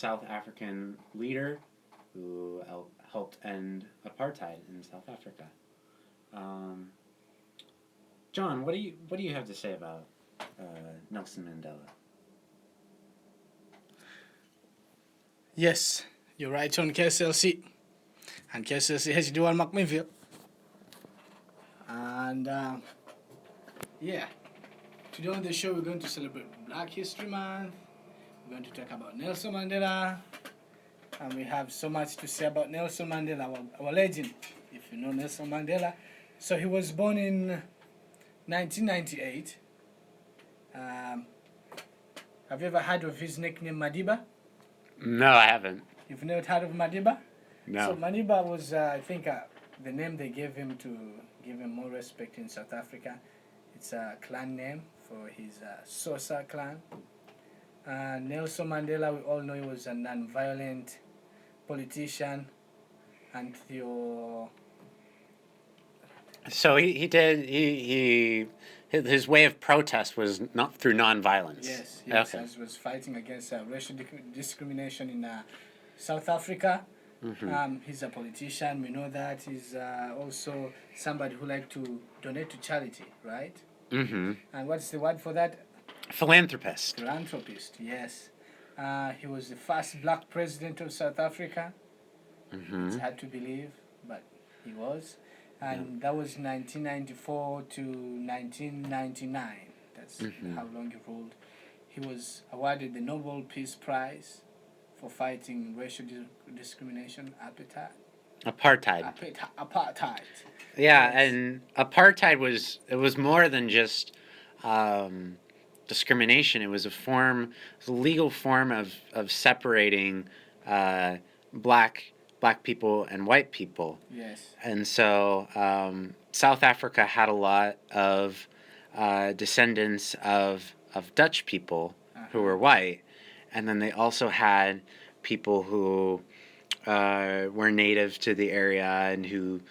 South African leader who helped end apartheid in South Africa. John, what do you have to say about Nelson Mandela? Yes, you're right on KSLC. And KSLC has dual Macmillville. And yeah, today on the show we're going to celebrate Black History Month. We're going to talk about Nelson Mandela. And we have so much to say about Nelson Mandela, our legend, if you know Nelson Mandela. So he was born in 1998. Have you ever heard of his nickname Madiba? No, I haven't. You've never heard of Madiba? No. So Madiba was, I think, the name they gave him to give him more respect in South Africa. It's a clan name for his Xhosa clan. Nelson Mandela, we all know he was a non-violent politician until... So his way of protest was not through nonviolence. Yes, Okay. he was fighting against racial discrimination in South Africa. Mm-hmm. He's a politician, we know that. He's also somebody who likes to donate to charity, right? Mm-hmm. And what's the word for that? Philanthropist. Philanthropist, yes. He was the first black president of South Africa. Mm-hmm. It's hard to believe, but he was. And that was 1994 to 1999. That's how long he ruled. He was awarded the Nobel Peace Prize for fighting racial discrimination, Apartheid. apartheid. Yeah, Yes. and apartheid was more than just discrimination. It was a legal form of separating black people and white people. Yes. And so South Africa had a lot of descendants of Dutch people who were white, and then they also had people who were native to the area and who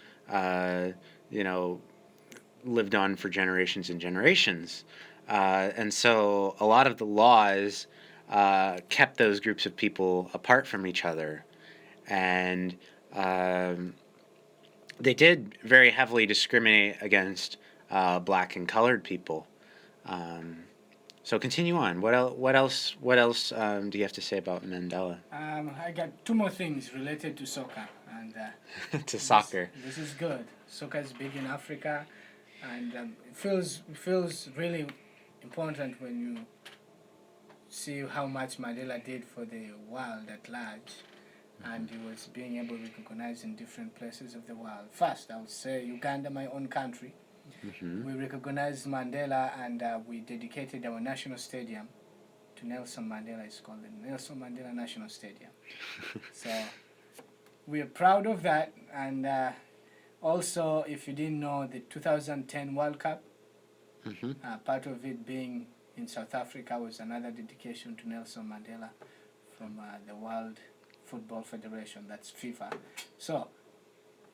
lived on for generations and generations. And so a lot of the laws kept those groups of people apart from each other. And they did very heavily discriminate against black and colored people. So continue on. What else do you have to say about Mandela? I got two more things related to soccer. And To soccer. This is good. Soccer is big in Africa, and it feels really important when you see how much Mandela did for the world at large, and he was being able to recognize in different places of the world. First, I would say Uganda, my own country. Mm-hmm. We recognized Mandela, and we dedicated our national stadium to Nelson Mandela. It's called the Nelson Mandela National Stadium. So we are proud of that. And also, if you didn't know, the 2010 World Cup, part of it being in South Africa, was another dedication to Nelson Mandela from the World Football Federation, that's FIFA. So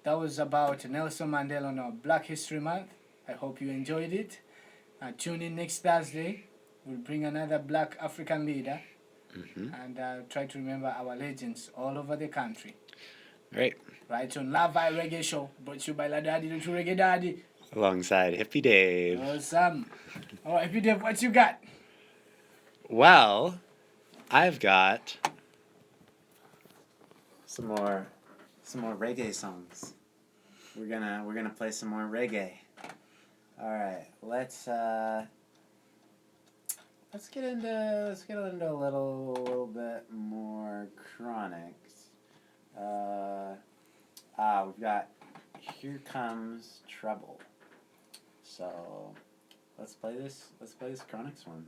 that was about Nelson Mandela on our Black History Month. I hope you enjoyed it. Tune in next Thursday. We'll bring another black African leader and try to remember our legends all over the country. Great. Right on Lavi Reggae Show, brought to you by Ladady and Reggae Daddy. Alongside Hippie Dave. Awesome. All right, Hippie Dave, what you got? Well, I've got some more reggae songs. We're gonna play some more reggae. All right, let's get into a little bit more chronics. We've got Here Comes Trouble. So let's play this chronics one.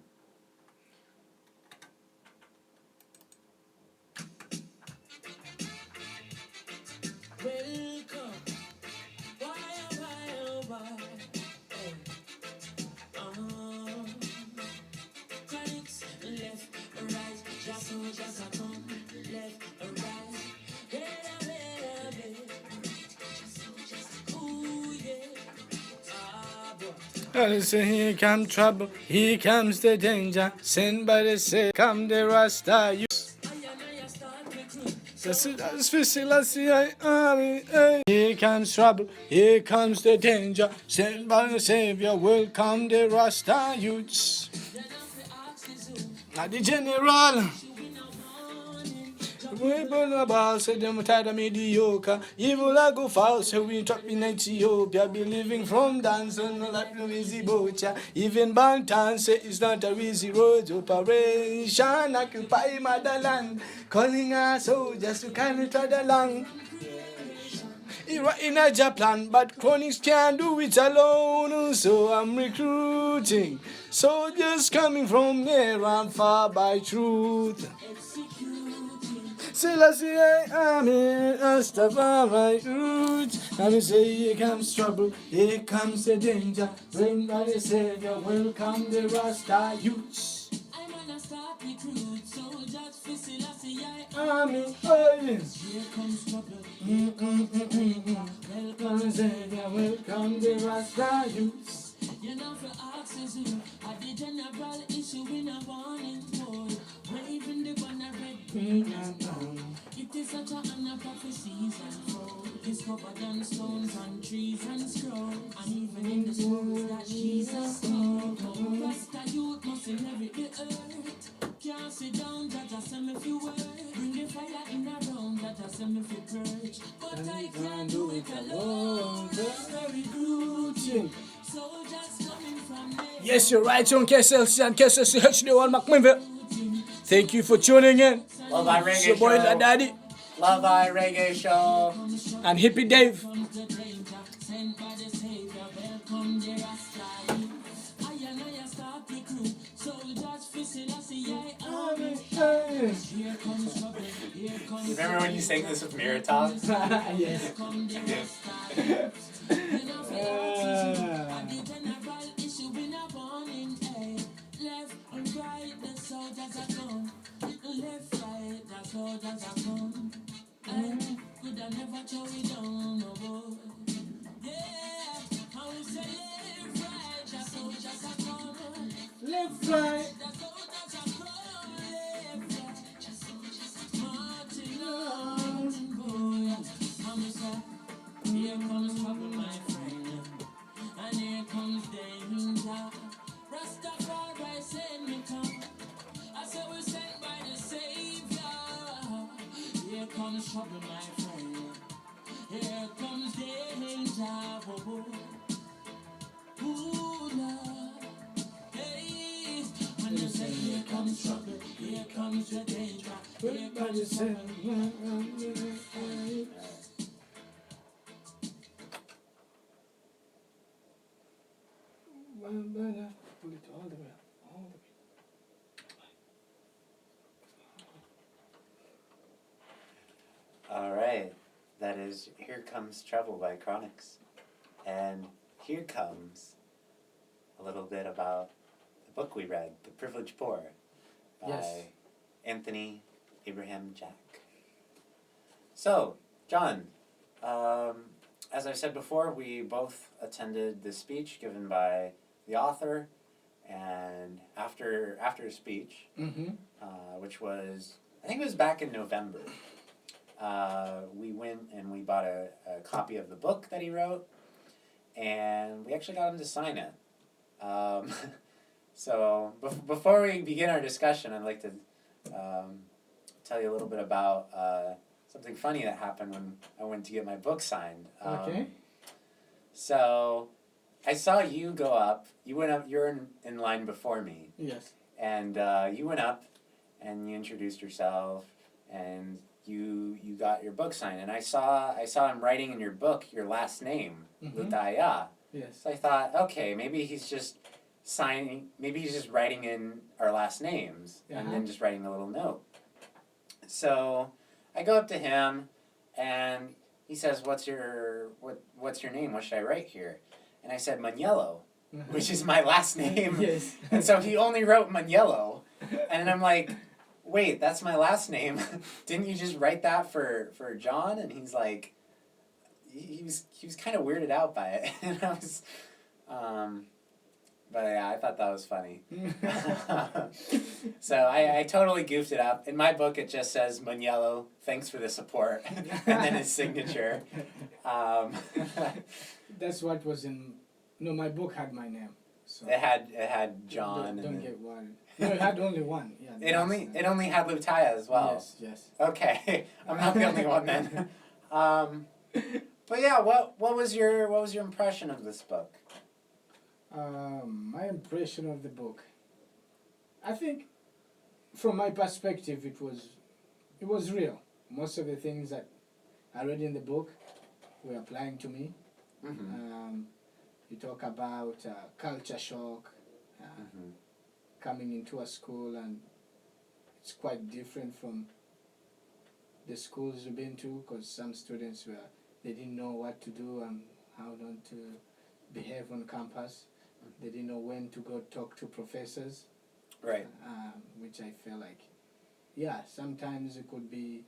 Welcome. Why, oh, why, oh, why? Chronics, left, right, just a come, left, right. Ooh, yeah. So here comes trouble, here comes the danger. Send by the say, come the Rasta. You. I am a star, Here comes trouble, here comes the danger. Sent by the Savior, welcome the Rasta youths. Now the general. We burn about, say them tired of mediocre. Evil I go foul, so we trap in Ethiopia. Be living from dance and like no easy boat. Even Bantan say it's not a easy road. Operation occupy motherland. Calling us soldiers to carry to the land. In a Japan, but chronics can't do it alone. So I'm recruiting soldiers coming from near and far by truth. Selassie, I'm here, Rastafari roots. And we say, here comes trouble, here comes the danger. Bring by the Savior, welcome the Rasta youths. I'm on a start recruit, soldiers for Selassie, Army, oh yes. here comes trouble. Welcome the Savior, welcome the Rasta youths. You know for axes who are the general issue in a warning board. Waving the banner red, green and brown. It is such a honor prophecies and flow. Discovered on stones and trees and scroll. And even in the schools that Jesus knows. Rasta youth must inherit the earth. Can't sit down, that I send me for work. Bring the fire in a round, that I send me for purge. But I can't do it alone. Just a recruiting. Soldiers coming from there. Yes, you're right on KSLC and KSLC HD1 McMiver. Thank you for tuning in. Love I It's Reggae your boy Show. Ladady Love I Reggae Show. and Hippie Dave. Comes the danger, sent by the Savior, welcome the Rasta youth. I and I start recruit, soldiers for Selassie, army. Here comes trouble, here comes Remember when you sang this with Mirror Talks? Yes. come the Rasta youth. You know for axes, and the general issue in a warning, left and right, the soldiers are gone. Left, right, the soldiers are gone. Could I never throw it down, no boy. Yeah, I will say left, right, the soldiers are gone. Left, right. The soldiers are gone. Left, right, the soldiers are marching on, boy. I'm a say, here comes trouble, my friend, and here comes danger. Rastafari send me come. I said we're sent by the Savior. Here comes trouble, my friend. Here comes danger. Whoa, whoa. Ooh, Lord. Hey, when you say here comes trouble, here comes the danger. Here comes trouble. Pull it all the way up, all the way. All right. That is Here Comes Trouble by Chronics. And here comes a little bit about the book we read, The Privileged Poor, by Yes. Anthony Abraham Jack. So, John, as I said before, we both attended the speech given by the author, and after his speech, which was, I think it was back in November, we went and we bought a copy of the book that he wrote, and we actually got him to sign it. So before we begin our discussion, I'd like to tell you a little bit about something funny that happened when I went to get my book signed. Okay. So I saw you go up. You went up. You're in line before me, Yes. and you went up, and you introduced yourself, and you got your book signed. And I saw him writing in your book your last name, Lutaya. Yes. So I thought, okay, maybe he's just writing in our last names and then just writing a little note. So I go up to him, and he says, "What's your name? What should I write here?" And I said Maniello, which is my last name. Yes. And so he only wrote Maniello, and I'm like, "Wait, that's my last name. Didn't you just write that for John?" And he's like, he was kind of weirded out by it, and I was, But yeah, I thought that was funny. So I totally goofed it up. In my book, it just says Maniello, thanks for the support, and then his signature. That's what was in. No, my book had my name. So It had John. Don't and get worried. No, it had only one. Yeah. it only had Lutaya as well. Yes. Yes. Okay, I'm not the only one then. But yeah, what was your impression of this book? My impression of the book. I think, from my perspective, it was real. Most of the things that I read in the book were applying to me. Mm-hmm. You talk about culture shock, Mm-hmm. coming into a school, and it's quite different from the schools you've been to, because some students they didn't know what to do and how not to behave on campus. They didn't know when to go talk to professors. Right. Which I feel like, yeah, sometimes it could be,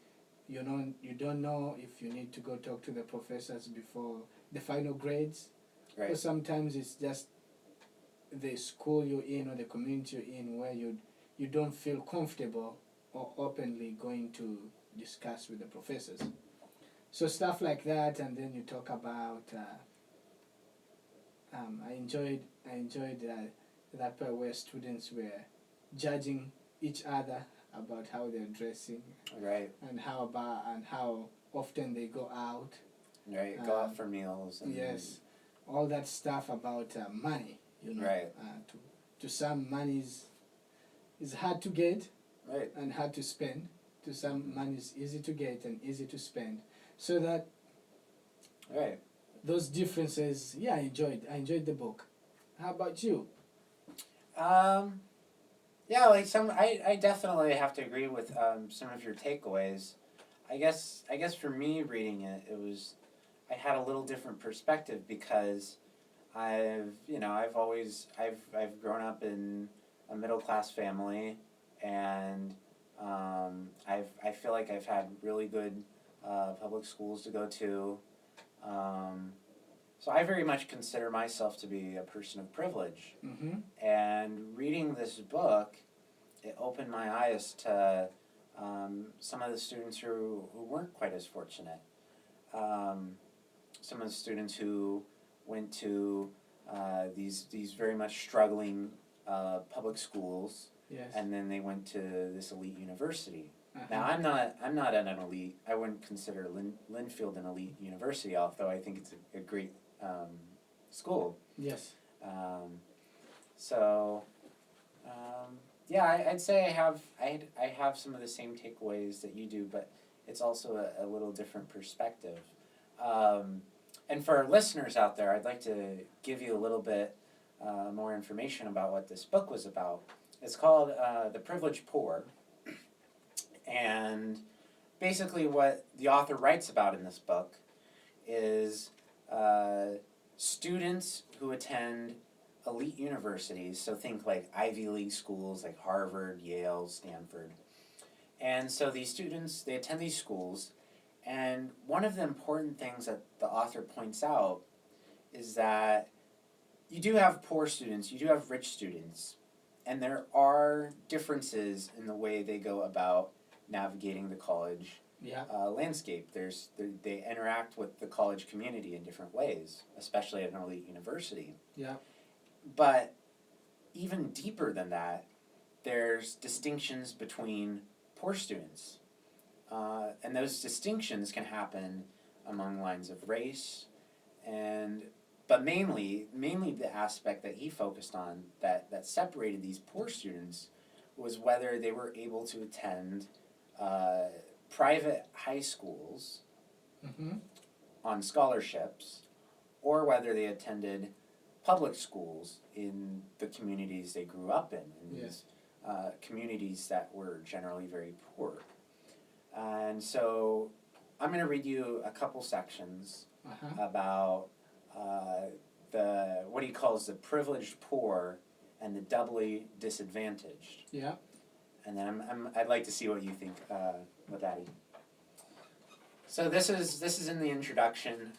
you don't know if you need to go talk to the professors before the final grades. Right. Or sometimes it's just the school you're in or the community you're in where you don't feel comfortable or openly going to discuss with the professors. So stuff like that, and then you talk about. I enjoyed that part where students were judging each other about how they're dressing, Right. and how often they go out. Right. Go out for meals. And Yes, all that stuff about money. Right. To some, money is hard to get. Right. And hard to spend. To some, money is easy to get and easy to spend. So that. Right. Those differences, yeah, I enjoyed the book. How about you? Yeah, like I definitely have to agree with some of your takeaways. I guess for me reading it, I had a little different perspective because I've grown up in a middle class family, and I feel like I've had really good public schools to go to. So I very much consider myself to be a person of privilege. Mm-hmm. And reading this book, it opened my eyes to some of the students who weren't quite as fortunate. Some of the students who went to these very much struggling public schools, Yes. and then they went to this elite university. Uh-huh. Now I'm not at an elite. I wouldn't consider Linfield an elite university, although I think it's a great school. Yes. Yeah, I'd say I have some of the same takeaways that you do, but it's also a little different perspective. And for our listeners out there, I'd like to give you a little bit more information about what this book was about. It's called The Privileged Poor. And basically what the author writes about in this book is students who attend elite universities, so think like Ivy League schools like Harvard, Yale, Stanford. And so these students, they attend these schools, and one of the important things that the author points out is that you do have poor students, you do have rich students, and there are differences in the way they go about navigating the college landscape. They interact with the college community in different ways, especially at an elite university. Yeah. But even deeper than that, there's distinctions between poor students. And those distinctions can happen among lines of race, but mainly the aspect that he focused on that separated these poor students was whether they were able to attend private high schools Mm-hmm. on scholarships, or whether they attended public schools in the communities they grew up in these communities that were generally very poor. And so I'm going to read you a couple sections about what he calls the privileged poor and the doubly disadvantaged. Yeah. And then I'd like to see what you think, Ladady. So this is in the introduction.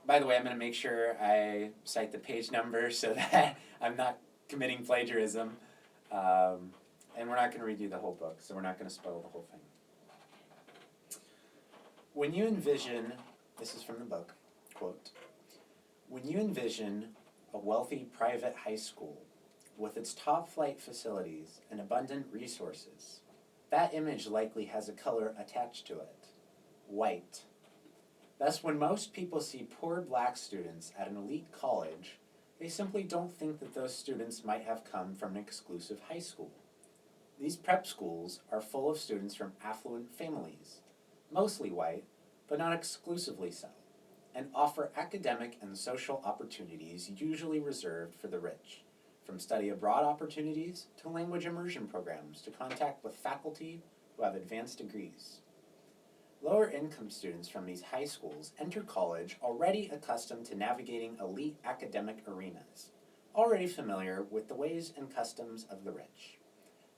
By the way, I'm going to make sure I cite the page number so that I'm not committing plagiarism. And we're not going to read you the whole book, so we're not going to spoil the whole thing. When you envision, this is from the book, quote, when you envision a wealthy private high school with its top flight facilities and abundant resources, that image likely has a color attached to it, white. Thus, when most people see poor black students at an elite college, they simply don't think that those students might have come from an exclusive high school. These prep schools are full of students from affluent families, mostly white, but not exclusively so, and offer academic and social opportunities usually reserved for the rich, from study abroad opportunities to language immersion programs to contact with faculty who have advanced degrees. Lower income students from these high schools enter college already accustomed to navigating elite academic arenas, already familiar with the ways and customs of the rich.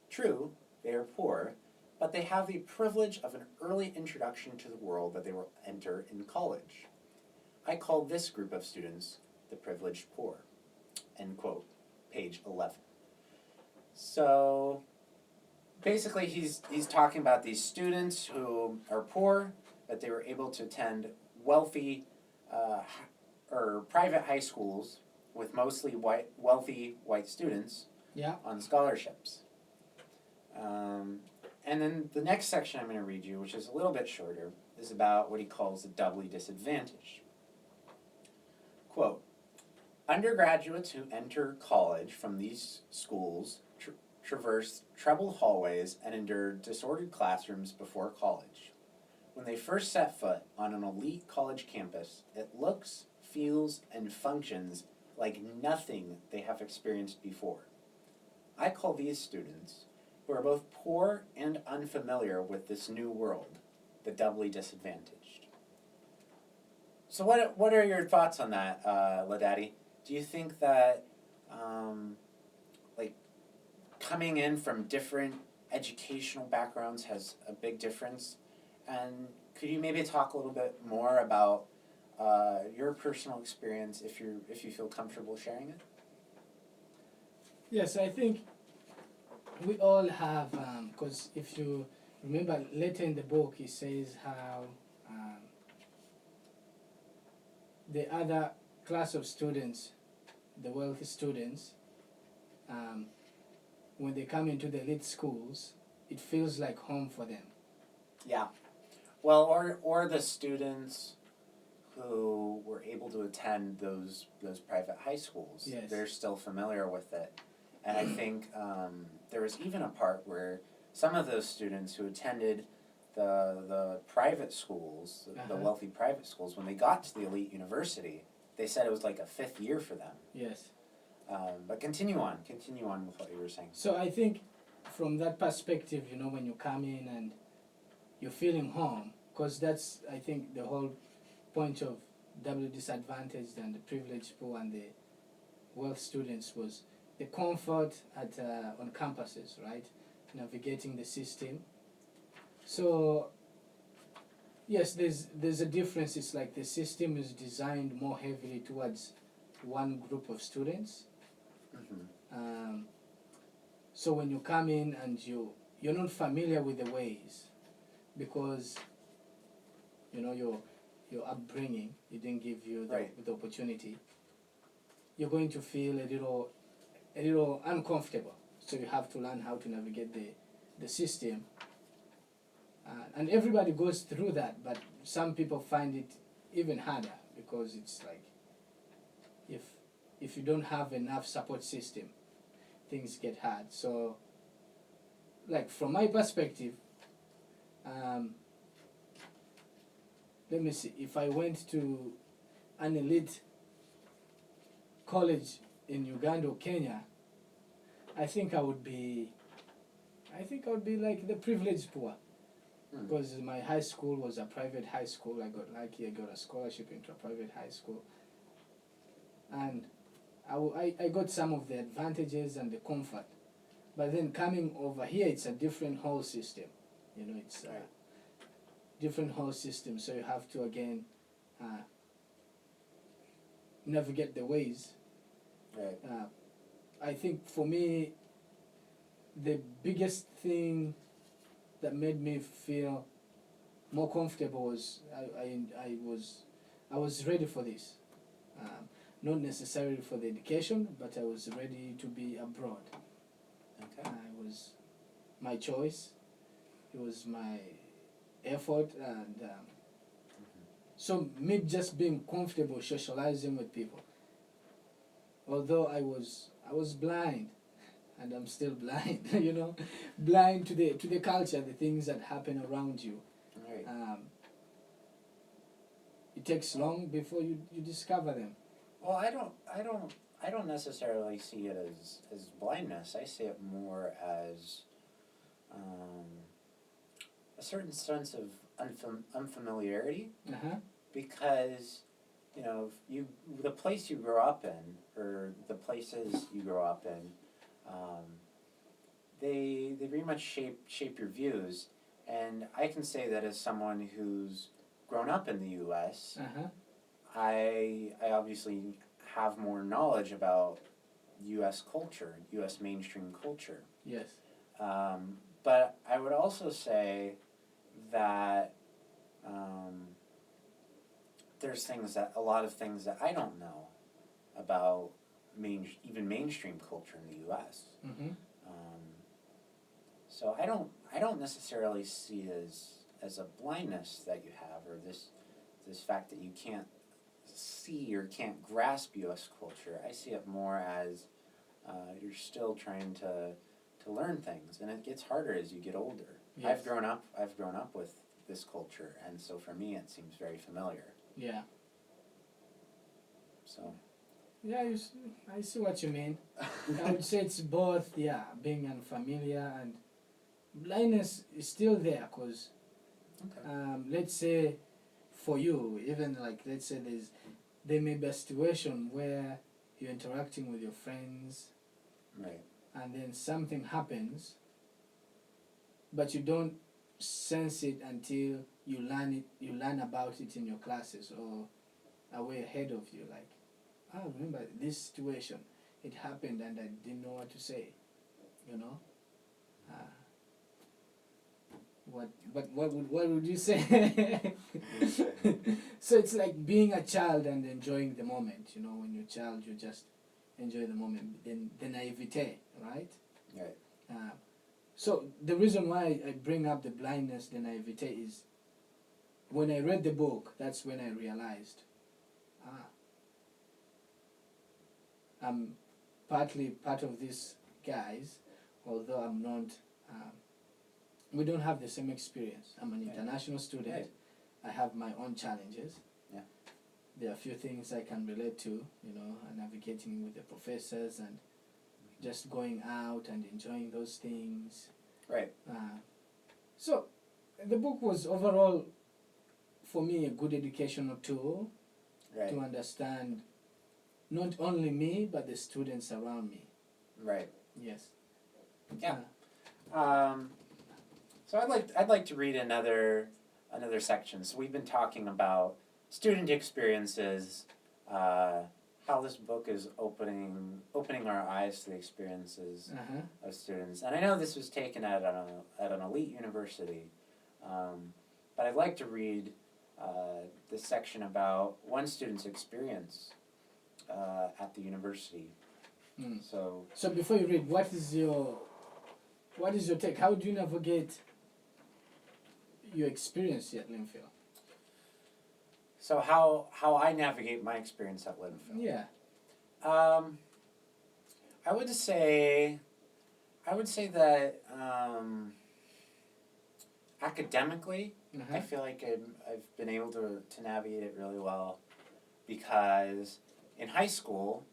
True, they are poor, but they have the privilege of an early introduction to the world that they will enter in college. I call this group of students the privileged poor. End quote. Page 11. So basically he's talking about these students who are poor, that they were able to attend wealthy or private high schools with mostly wealthy white students on scholarships. And then the next section I'm going to read you, which is a little bit shorter, is about what he calls the doubly disadvantaged. Quote, undergraduates who enter college from these schools traverse troubled hallways and endure disordered classrooms before college. When they first set foot on an elite college campus, it looks, feels, and functions like nothing they have experienced before. I call these students, who are both poor and unfamiliar with this new world, the doubly disadvantaged. So what are your thoughts on that, Ladady? Do you think that coming in from different educational backgrounds has a big difference? And could you maybe talk a little bit more about your personal experience if you feel comfortable sharing it? Yes, I think we all have, because if you remember later in the book, he says how the other class of students, the wealthy students, when they come into the elite schools, it feels like home for them. Yeah. Well, or the students who were able to attend those private high schools. Yes. They're still familiar with it. And I think there was even a part where some of those students who attended the private schools, the wealthy private schools, when they got to the elite university, they said it was like a fifth year for them. Yes. But continue on with what you were saying. So I think from that perspective, when you come in and you're feeling home, because that's, I think, the whole point of doubly disadvantaged and the privileged poor and the wealth students was the comfort on campuses, right? Navigating the system. So yes, there's a difference. It's like the system is designed more heavily towards one group of students. Mm-hmm. So when you come in and you're not familiar with the ways, because your upbringing, it didn't give you the opportunity, you're going to feel a little uncomfortable. So you have to learn how to navigate the system. And everybody goes through that, but some people find it even harder, because it's like if you don't have enough support system, things get hard. So like from my perspective, let me see, if I went to an elite college in Uganda or Kenya, I think I would be like the privileged poor, because my high school was a private high school. I got lucky, I got a scholarship into a private high school, and I got some of the advantages and the comfort. But then coming over here, it's a different whole system. It's a different whole system. So you have to again navigate the ways. Right. I think for me, the biggest thing that made me feel more comfortable was I was ready for this. Not necessarily for the education, but I was ready to be abroad. Okay. It was my choice. It was my effort, and so me just being comfortable socializing with people. Although I was blind, and I'm still blind, you know, blind to the culture, the things that happen around you. Right. It takes long before you discover them. Well, I don't necessarily see it as blindness. I see it more as a certain sense of unfamiliarity, because you know the place you grow up in, or the places you grow up in, they very much shape your views. And I can say that as someone who's grown up in the U.S., I obviously have more knowledge about U.S. culture, U.S. mainstream culture. Yes. But I would also say that there's a lot of things that I don't know about even mainstream culture in the U.S. So I don't necessarily see it as a blindness that you have, or this fact that you can't see or can't grasp U.S. culture. I see it more as you're still trying to learn things, and it gets harder as you get older. Yes. I've grown up with this culture, and so for me it seems very familiar. Yeah. So. Yeah, I see what you mean. I would say it's both, being unfamiliar, and blindness is still there, because let's say for you, even like, let's say there may be a situation where you're interacting with your friends, Right. and then something happens, but you don't sense it until you learn about it in your classes or are way ahead of you. Like, I remember this situation, it happened and I didn't know what to say, you know. What would you say? So it's like being a child and enjoying the moment, you know. When you're a child, you just enjoy the moment, then the naivete, right? Right. So the reason why I bring up the blindness, the naivete, is when I read the book, that's when I realized, I'm partly part of these guys, although I'm not, we don't have the same experience. I'm an international student. Right. I have my own challenges. Yeah. There are a few things I can relate to, you know, navigating with the professors and just going out and enjoying those things. Right. So the book was overall, for me, a good educational tool to understand not only me, but the students around me. Right. Yes. Yeah. So I'd like to read another section. So we've been talking about student experiences, how this book is opening our eyes to the experiences of students. And I know this was taken at an elite university, but I'd like to read this section about one student's experience at the university. So before you read, what is your take? How do you navigate your experience at Linfield? So how I navigate my experience at Linfield? Yeah. I would say that academically, I feel like I've been able to navigate it really well, because in high school,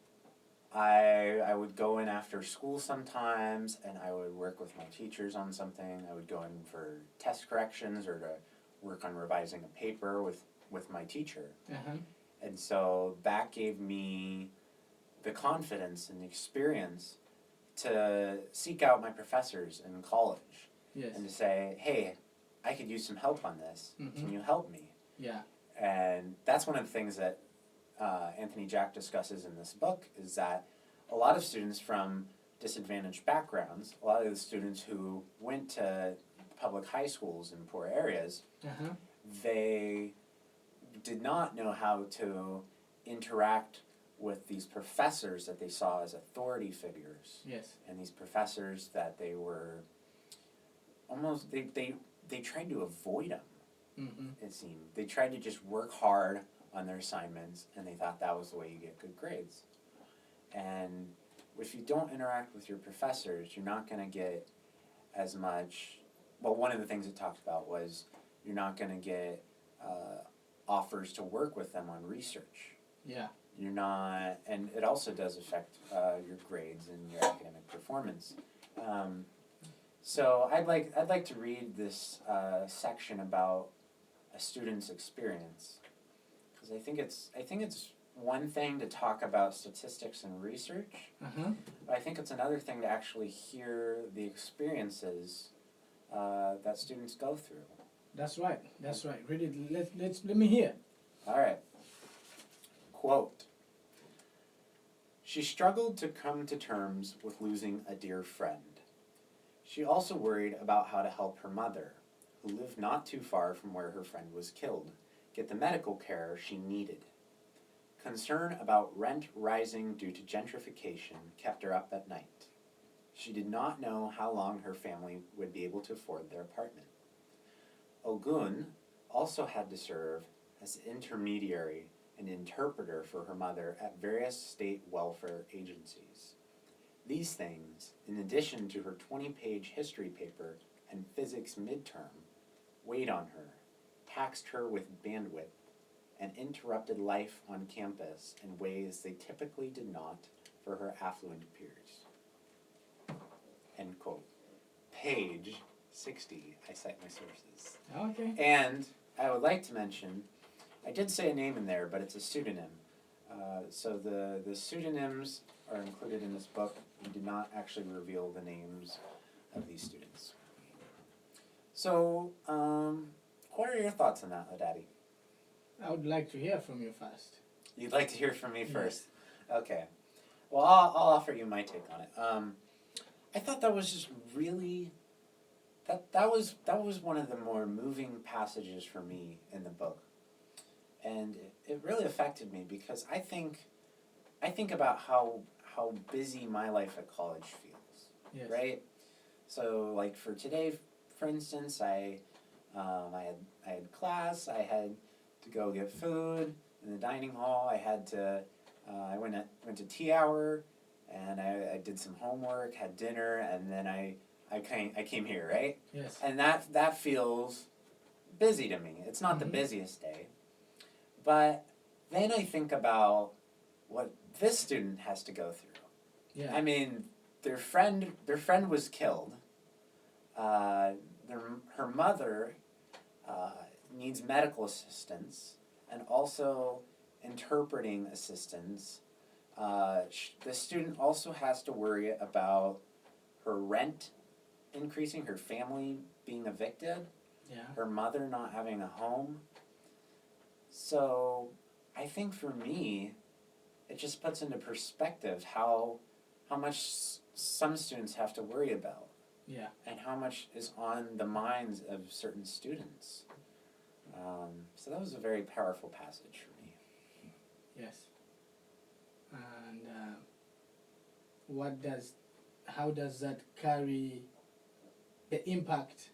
I would go in after school sometimes, and I would work with my teachers on something. I would go in for test corrections or to work on revising a paper with my teacher. And so that gave me the confidence and the experience to seek out my professors in college. Yes. And to say, hey, I could use some help on this. Can you help me? Yeah. And that's one of the things that Anthony Jack discusses in this book, is that a lot of students from disadvantaged backgrounds, a lot of the students who went to public high schools in poor areas, they did not know how to interact with these professors that they saw as authority figures. Yes. And these professors that they were almost, they tried to avoid them, it seemed. They tried to just work hard on their assignments, and they thought that was the way you get good grades. And if you don't interact with your professors, you're not going to get as much. Well, one of the things it talked about was you're not going to get offers to work with them on research. Yeah. You're not, and it also does affect your grades and your academic performance. So I'd like to read this section about a student's experience, because I think it's one thing to talk about statistics and research, but I think it's another thing to actually hear the experiences that students go through. That's right. Read it. Let me hear. All right. Quote, "She struggled to come to terms with losing a dear friend. She also worried about how to help her mother, who lived not too far from where her friend was killed, get the medical care she needed. Concern about rent rising due to gentrification kept her up at night. She did not know how long her family would be able to afford their apartment. Ogun also had to serve as intermediary and interpreter for her mother at various state welfare agencies. These things, in addition to her 20-page history paper and physics midterm, weighed on her, taxed her with bandwidth, and interrupted life on campus in ways they typically did not for her affluent peers." End quote. Page 60, I cite my sources. Okay. And I would like to mention, I did say a name in there, but it's a pseudonym. So the pseudonyms are included in this book. We did not actually reveal the names of these students. So, what are your thoughts on that, Ladady? I would like to hear from you first. You'd like to hear from me Yes. first? Okay. Well, I'll offer you my take on it. I thought that was just really, that was one of the more moving passages for me in the book. And it really affected me because I think about how busy my life at college feels. Yes. Right? So like for today, for instance, I had class, I had to go get food in the dining hall, I had to I went to tea hour, and I did some homework, had dinner, and then I came here, right? Yes. And that feels busy to me. It's not the busiest day. But then I think about what this student has to go through. Yeah. I mean, their friend was killed. Her mother needs medical assistance and also interpreting assistance. The student also has to worry about her rent increasing, her family being evicted, Yeah. her mother not having a home. So I think for me, it just puts into perspective how much some students have to worry about. Yeah. And how much is on the minds of certain students. So that was a very powerful passage for me. Yes. And how does that carry the impact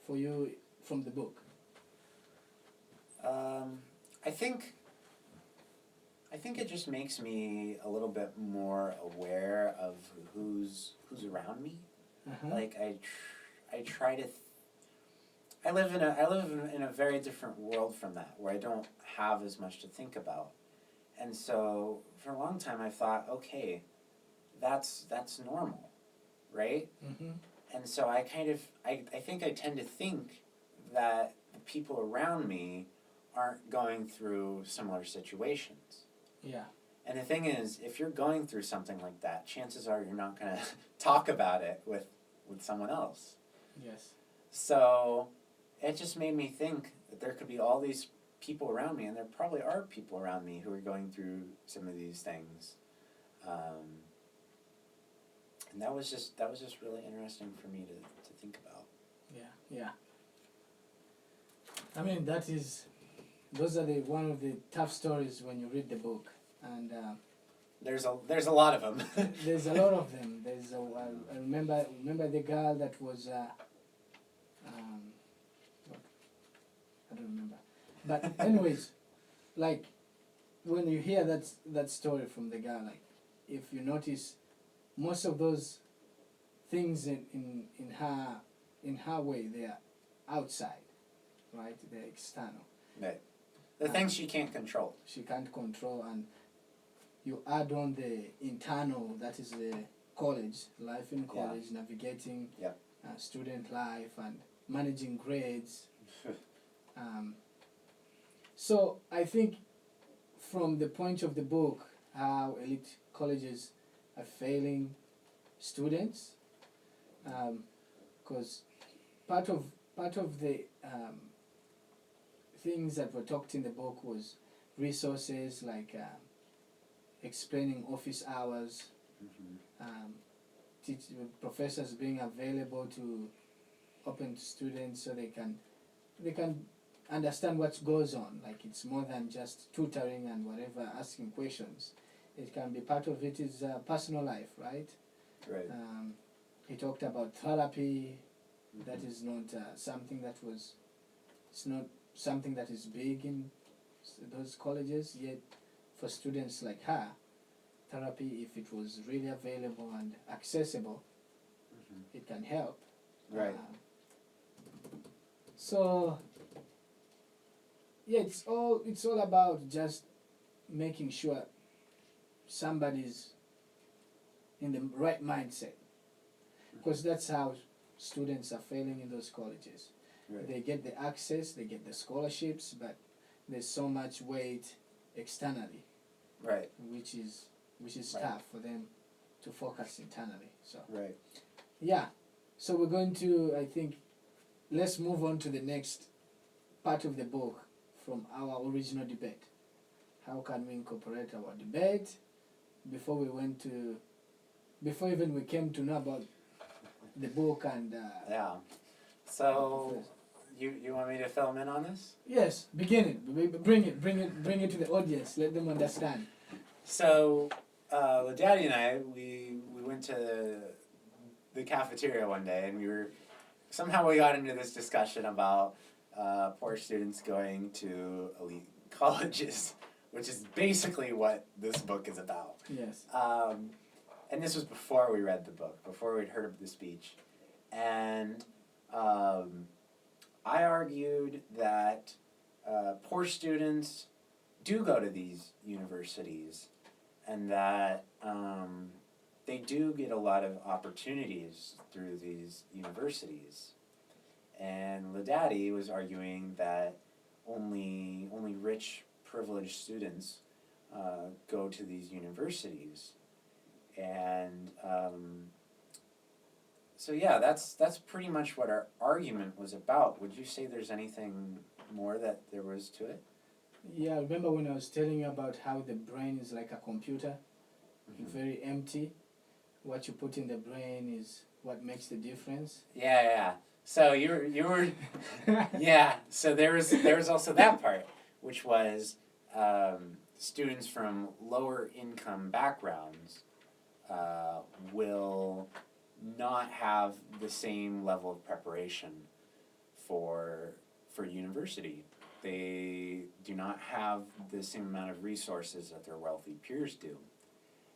for you from the book? I think it just makes me a little bit more aware of who's around me. Like I try to. I live in a very different world from that, where I don't have as much to think about, and so for a long time I thought, okay, that's normal, right? And so I think I tend to think that the people around me aren't going through similar situations. Yeah. And the thing is, if you're going through something like that, chances are you're not going to talk about it with someone else. Yes. So it just made me think that there could be all these people around me, and there probably are people around me who are going through some of these things. And that was just really interesting for me to think about. Yeah. I mean, those are one of the tough stories when you read the book, and There's a lot of them. there's a lot of them. I remember the girl that was I don't remember, but anyways, like when you hear that story from the girl, like if you notice, most of those things in her way, they are outside, right? They're external. Right. The things she can't control. She can't control, and you add on the internal, that is the college, life in college, navigating student life and managing grades. So I think from the point of the book, how elite colleges are failing students, because part of the things that were talked in the book was resources like explaining office hours, professors being available to open to students so they can understand what goes on. Like it's more than just tutoring and whatever, asking questions. It can be part of it is personal life, right? Right. He talked about therapy. That is not something that was. It's not something that is big in those colleges yet. For students like her, therapy, if it was really available and accessible, it can help. Right. So yeah, it's all about just making sure somebody's in the right mindset, because that's how students are failing in those colleges. Right. They get the access, they get the scholarships, but there's so much weight externally, Right. which is Right. tough for them to focus internally. So Right. yeah, so we're going to, I think, let's move on to the next part of the book from our original debate. How can we incorporate our debate before even we came to know about the book and Yeah. So you want me to fill them in on this? yes, begin it. Bring it to the audience. Let them understand. So, Ladady and I, we went to the cafeteria one day, and we got into this discussion about poor students going to elite colleges, which is basically what this book is about. Yes. And this was before we read the book, before we'd heard of the speech, and I argued that poor students do go to these universities, and that they do get a lot of opportunities through these universities. And Ladady was arguing that only rich, privileged students go to these universities. And so yeah, that's pretty much what our argument was about. Would you say there's anything more that there was to it? Yeah, remember when I was telling you about how the brain is like a computer, very empty. What you put in the brain is what makes the difference. Yeah. So you were yeah. So there was also that part, which was students from lower income backgrounds will not have the same level of preparation for university. They do not have the same amount of resources that their wealthy peers do.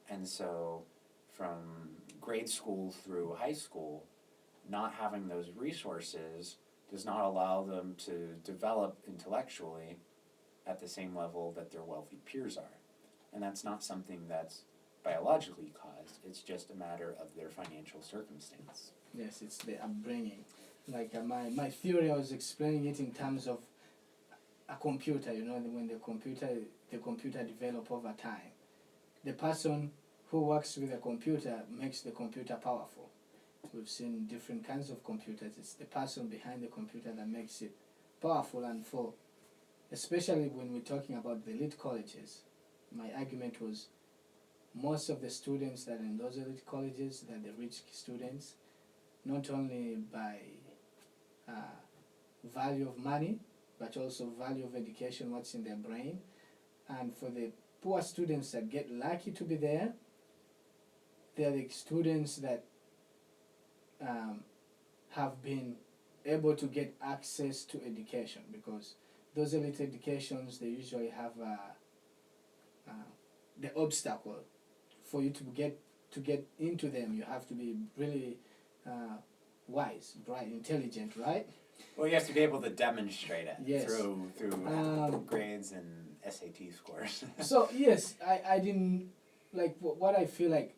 And so from grade school through high school, not having those resources does not allow them to develop intellectually at the same level that their wealthy peers are. And that's not something that's biologically caused, it's just a matter of their financial circumstance. Yes, it's the upbringing. Like my theory, I was explaining it in terms of a computer, when the computer develop over time. The person who works with a computer makes the computer powerful. We've seen different kinds of computers. It's the person behind the computer that makes it powerful. And especially when we're talking about the elite colleges, my argument was most of the students that are in those elite colleges, that the rich students, not only by value of money, but also value of education, what's in their brain. And for the poor students that get lucky to be there, they're the students that have been able to get access to education, because those elite educations, they usually have the obstacle for you to get into them. You have to be really wise, bright, intelligent, right? Well, you have to be able to demonstrate it Yes. through grades and SAT scores. So yes, I didn't like what I feel like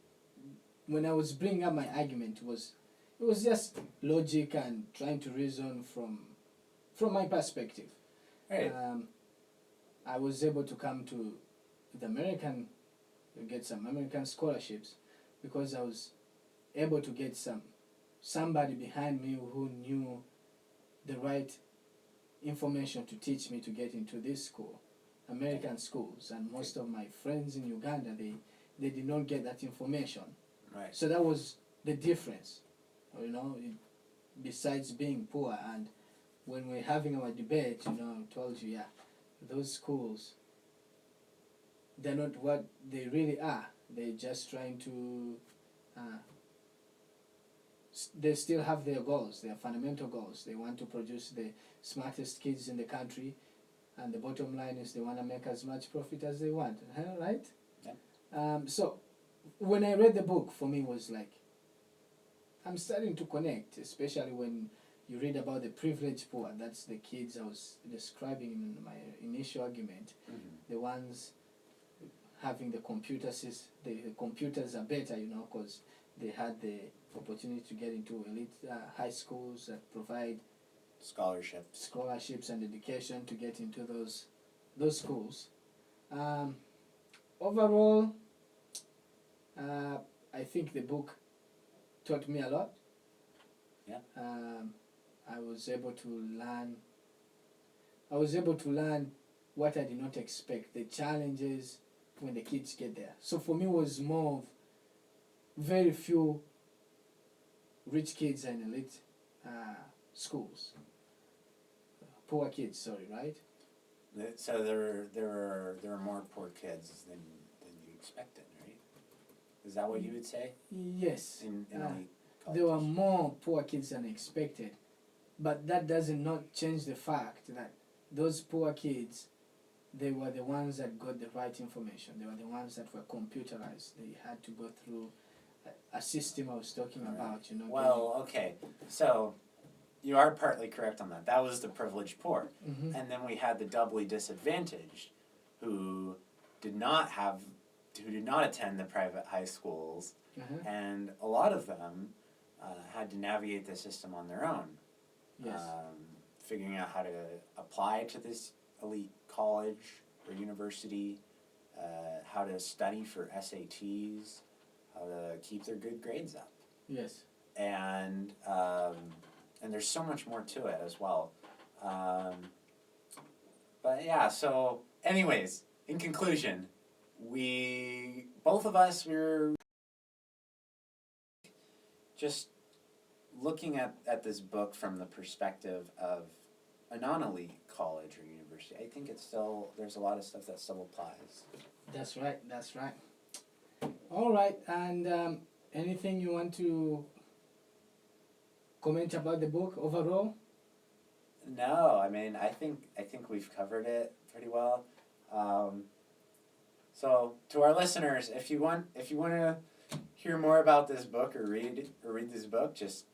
when I was bringing up my argument was, it was just logic and trying to reason from my perspective. Right. I was able to come to get some American scholarships because I was able to get somebody behind me who knew the right information to teach me to get into this school, American schools, and most of my friends in Uganda, they did not get that information. Right. So that was the difference, besides being poor. And when we're having our debate, I told you, those schools, they're not what they really are. They're just trying to, they still have their goals, their fundamental goals. They want to produce the smartest kids in the country, and the bottom line is they want to make as much profit as they want, right? Yeah. So when I read the book, for me was like, I'm starting to connect, especially when you read about the privileged poor. That's the kids I was describing in my initial argument. Mm-hmm. The ones having the computers are better, because they had the opportunity to get into elite high schools that provide scholarships and education to get into those schools. Overall, I think the book taught me a lot. Yeah. I was able to learn what I did not expect, the challenges when the kids get there. So for me, it was more of very few rich kids and elite schools. Poor kids, sorry, right? So there are more poor kids than you expected, right? Is that what you would say? Yes. In elite There were colleges? more poor kids than expected, but that doesn't not change the fact that those poor kids, they were the ones that got the right information. They were the ones that were computerized. They had to go through a system I was talking about, Well, okay. So you are partly correct on that. That was the privileged poor. Mm-hmm. And then we had the doubly disadvantaged who did not attend the private high schools, Uh-huh. and a lot of them had to navigate the system on their own. Yes. Figuring out how to apply to this elite college or university, how to study for SATs, how to keep their good grades up. Yes. And there's so much more to it as well. But yeah, so anyways, in conclusion, both of us were just looking at this book from the perspective of a non-elite college or university. I think there's a lot of stuff that still applies. That's right. All right, and anything you want to comment about the book overall? No, I mean, I think we've covered it pretty well. So to our listeners, if you want to hear more about this book or read this book, just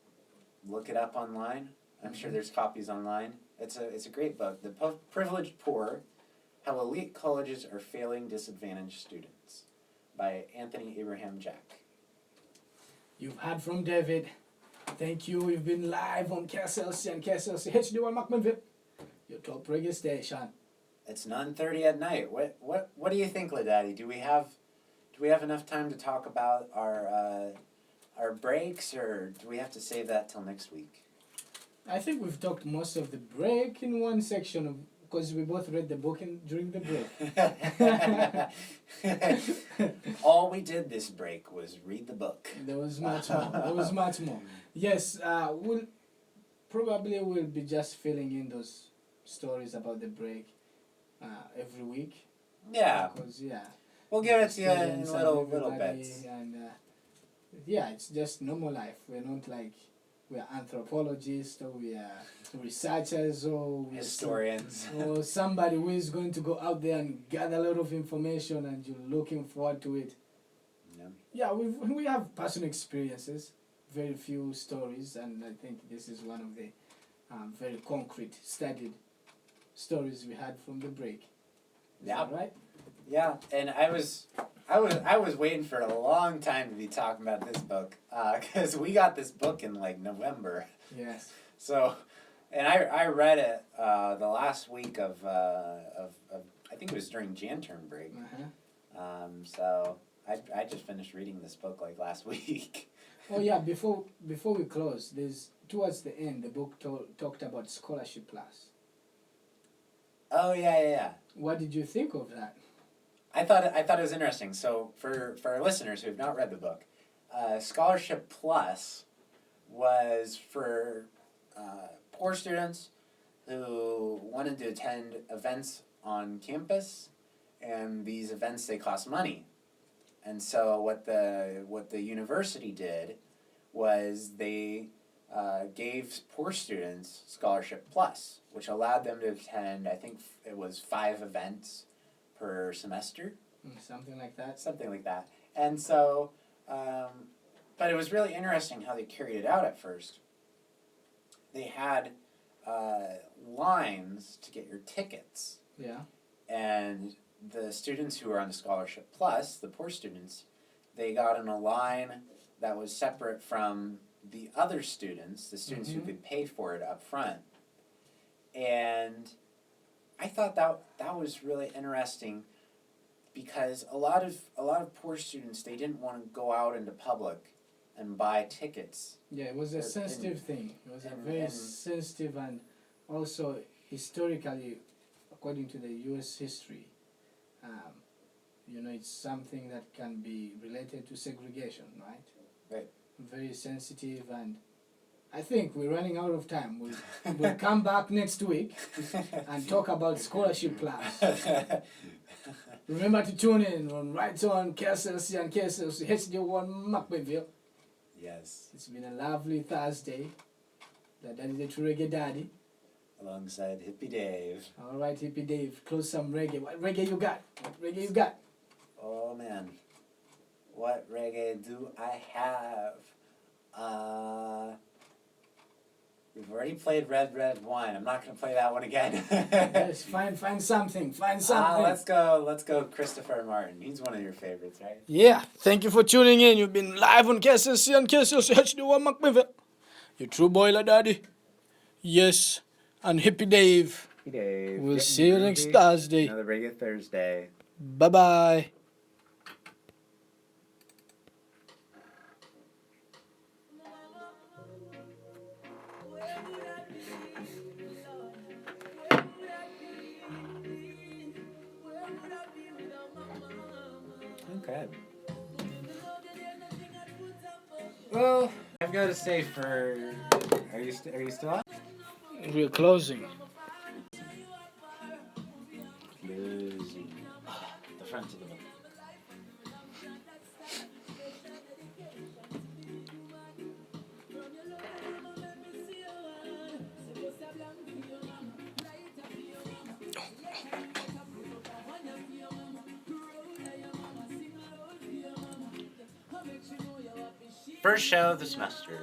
look it up online. I'm sure there's copies online. It's a great book, The Privileged Poor: How Elite Colleges Are Failing Disadvantaged Students, by Anthony Abraham Jack. You've heard from David. Thank you. You've been live on KSLC and KSLC HD1 McMinnville, your top reggae station. It's 9:30 at night. What do you think, Ladady? Do we have enough time to talk about our breaks, or do we have to save that till next week? I think we've talked most of the break in one section because we both read the book during the break. All we did this break was read the book. There was much more. There was much more. Yes, we'll be just filling in those stories about the break every week. Yeah. Because We'll give it to you in students and little everybody, bits. and it's just normal life. We're not like we're anthropologists or we are researchers or we're Historians. or somebody who is going to go out there and gather a lot of information and you're looking forward to it. Yeah. Yeah, we have personal experiences, very few stories, and I think this is one of the very concrete, studied stories we had from the break. Is Yeah. that right? Yeah, and I was waiting for a long time to be talking about this book, because we got this book in like November. Yes. So, and I read it the last week of I think it was during Jan term break. So I just finished reading this book like last week. Oh yeah. Before we close, there's towards the end the book talked about scholarship plus. Oh yeah. What did you think of that? I thought it was interesting. So for our listeners who have not read the book, Scholarship Plus was for poor students who wanted to attend events on campus, and these events, they cost money. And so what the university did was they gave poor students Scholarship Plus, which allowed them to attend, I think it was 5 events per semester. Something like that. Something like that. And so, but it was really interesting how they carried it out at first. They had lines to get your tickets. Yeah. And the students who were on the Scholarship Plus, the poor students, they got in a line that was separate from the other students, the students who could pay for it up front. And I thought that was really interesting because a lot of poor students, they didn't want to go out into public and buy tickets. Yeah, it was a sensitive thing. It was a very sensitive, and also historically, according to the U.S. history, it's something that can be related to segregation, right? Right. Very sensitive, and I think we're running out of time. We'll come back next week and talk about Scholarship Plus. Remember to tune in on Right On KSLC and KSLC HD1 McBainville. Yes. It's been a lovely Thursday. Ladady the True Reggae Daddy. Alongside Hippie Dave. All right, Hippie Dave, close some reggae. What reggae you got? What reggae you got? Oh man, what reggae do I have? We've already played Red Red Wine. I'm not gonna play that one again. Yes, find something. Find something. Let's go Christopher Martin. He's one of your favorites, right? Yeah, thank you for tuning in. You've been live on KSLC and KSLC HD1 McBainville. Your true boy, Ladady. Yes, and Hippie Dave. Hey Dave. We'll see you next Thursday. Another Reggae Thursday. Bye-bye. Okay. Well, I've got to say are you still on? We're closing. Closing. The front of the book. First show of the semester.